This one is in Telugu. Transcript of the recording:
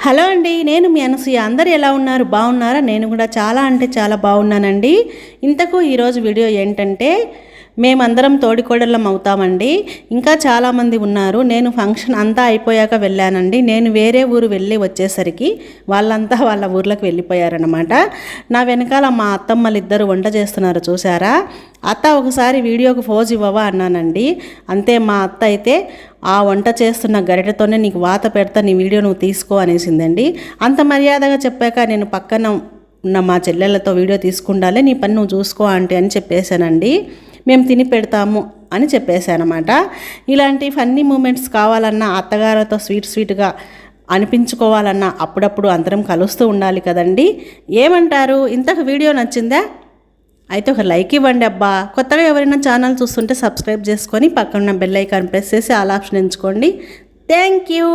హలో అండి, నేను మీ అనసూయ. అందరు ఎలా ఉన్నారు? బాగున్నారా? నేను కూడా చాలా అంటే చాలా బాగున్నానండి. ఇంతకు ఈరోజు వీడియో ఏంటంటే, మేమందరం తోడికోడళ్ళం అవుతామండి. ఇంకా చాలామంది ఉన్నారు. నేను ఫంక్షన్ అంతా అయిపోయాక వెళ్ళానండి. నేను వేరే ఊరు వెళ్ళి వచ్చేసరికి వాళ్ళంతా వాళ్ళ ఊర్లకు వెళ్ళిపోయారనమాట. నా వెనకాల మా అత్తమ్మలు ఇద్దరు వంట చేస్తున్నారు, చూసారా? అత్త ఒకసారి వీడియోకి ఫోజ్ ఇవ్వవా అన్నానండి. అంతే మా అత్త అయితే ఆ వంట చేస్తున్న గరిటెతోనే నీకు వాత పెడతా, నీ వీడియో నువ్వు తీసుకో అనేసిందండి. అంత మర్యాదగా చెప్పాక నేను పక్కన ఉన్న మా చెల్లెళ్ళతో వీడియో తీసుకుండాలే, నీ పని నువ్వు చూసుకో ఆంటీ అని చెప్పేశానండి. మేము తిని పెడతాము అని చెప్పేశానమాట. ఇలాంటి ఫన్నీ మూమెంట్స్ కావాలన్నా, అత్తగారితో స్వీట్గా అనిపించుకోవాలన్నా అప్పుడప్పుడు అందరం కలుస్తూ ఉండాలి కదండి. ఏమంటారు? ఇంతకు వీడియో నచ్చిందా? అయితే ఒక లైక్ ఇవ్వండి అబ్బా. కొత్తగా ఎవరైనా ఛానల్ చూస్తుంటే సబ్స్క్రైబ్ చేసుకొని పక్కన బెల్ ఐకాన్ ప్రెస్ చేసి ఆల్ ఆప్షన్ ఎంచుకోండి. Thank you.